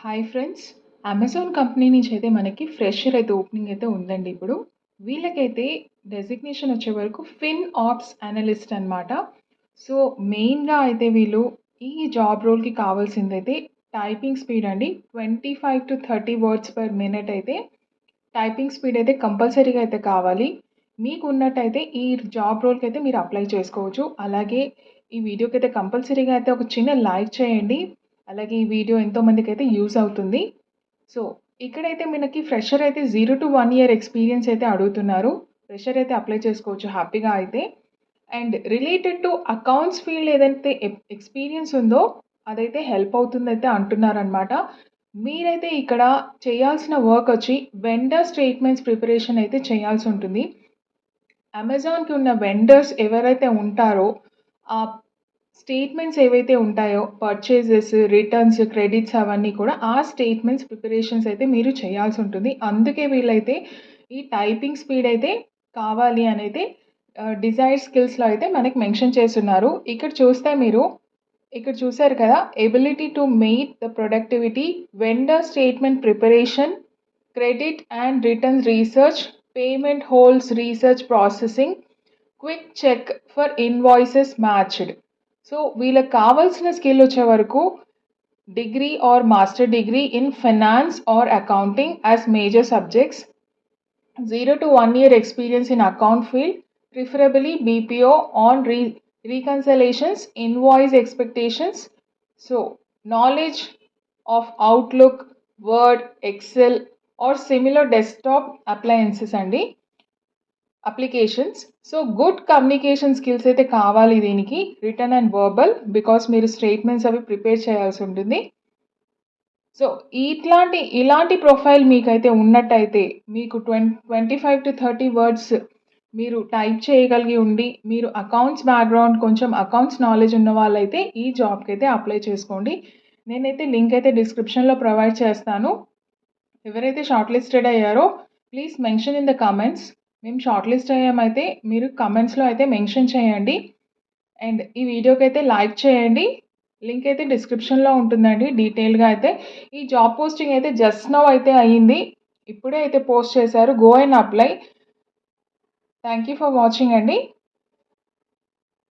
Hi friends. Amazon company నుంచి అయితే మనకి ఫ్రెషర్ అయితే ఓపెనింగ్ అయితే ఉందండి ఇప్పుడు. వీళ్ళకైతే డెసిగ్నేషన్ వచ్చే వరకు ఫిన్ ఆప్స్ అనలిస్ట్ అనమాట. సో, మెయిన్‌గా అయితే వీళ్ళు ఈ జాబ్ రోల్‌కి కావాల్సిందైతే టైపింగ్ స్పీడ్ అండి. 25-30 వర్డ్స్ పర్ మినిట్ అయితే టైపింగ్ స్పీడ్ అయితే కంపల్సరీగా అయితే కావాలి. మీకున్నట్టయితే ఈ జాబ్ రోల్‌కైతే మీరు అప్లై చేసుకోవచ్చు. అలాగే ఈ వీడియోకైతే కంపల్సరీగా అయితే ఒక చిన్న లైక్ చేయండి. అలాగే ఈ వీడియో ఎంతో మందికైతే యూజ్ అవుతుంది. సో, ఇక్కడైతే మనకి ఫ్రెషర్ అయితే 0-1 ఇయర్ ఎక్స్‌పీరియన్స్ అయితే అడుగుతున్నారు. ఫ్రెషర్ అయితే అప్లై చేసుకోవచ్చు హ్యాపీగా అయితే. And related to accounts field ఏదైతే ఎక్స్‌పీరియన్స్ ఉందో అదైతే హెల్ప్ అవుతుందయితే అంటున్నారనమాట. మీరైతే ఇక్కడ చేయాల్సిన వర్క్ వచ్చి వెండర్ స్టేట్మెంట్స్ ప్రిపరేషన్ అయితే చేయాల్సుంటుంది. అమెజాన్‌కి ఉన్న వెండర్స్ ఎవరైతే ఉంటారో ఆ స్టేట్మెంట్స్ ఏవైతే ఉంటాయో పర్చేజెస్, రిటర్న్స్, క్రెడిట్స్ అవన్నీ కూడా ఆ స్టేట్మెంట్స్ ప్రిపరేషన్స్ అయితే మీరు చేయాల్సుంటుంది. అందుకే వీళ్ళైతే ఈ టైపింగ్ స్పీడ్ అయితే కావాలి అనైతే డిజైర్డ్ స్కిల్స్‌లో అయితే మనకి మెన్షన్ చేసున్నారు. ఇక్కడ చూసారు కదా! Ability to meet the productivity, vendor statement preparation, credit and returns research, payment holds research processing, quick check for invoices matched. So, వీళ్ళకి కావాల్సిన స్కిల్ వచ్చే వరకు degree or master degree in finance or accounting as major subjects, 0-1 year experience in account field, preferably BPO on reconciliations, invoice expectations. So, knowledge of Outlook, Word, Excel or similar desktop appliances అండి applications. So, good communication skills అయితే కావాలి దీనికి, return and verbal, because మీరు statements అవి prepare చేయాల్సి ఉంటుంది. So, ఇలాంటి profile మీకైతే ఉన్నట్టయితే మీకు 25-30 వర్డ్స్ మీరు టైప్ చేయగలిగి ఉండి, మీరు అకౌంట్స్ బ్యాక్‌గ్రౌండ్ కొంచెం అకౌంట్స్ నాలెడ్జ్ ఉన్న వాళ్ళైతే ఈ జాబ్‌కైతే అప్లై చేసుకోండి. నేనైతే లింక్ అయితే డిస్క్రిప్షన్‌లో ప్రొవైడ్ చేస్తాను. ఎవరైతే షార్ట్ లిస్టెడ్ అయ్యారో please mention in the comments. మేము షార్ట్ లిస్ట్ అయ్యామైతే మీరు కామెంట్స్‌లో అయితే మెన్షన్ చేయండి. అండ్ ఈ వీడియోకైతే లైక్ చేయండి. లింక్ అయితే డిస్క్రిప్షన్‌లో ఉంటుందండి డీటెయిల్‌గా అయితే. ఈ జాబ్ పోస్టింగ్ అయితే జస్ట్ నౌ అయితే అయింది. ఇప్పుడే అయితే పోస్ట్ చేశారు. Go and apply. Thank you for watching అండి.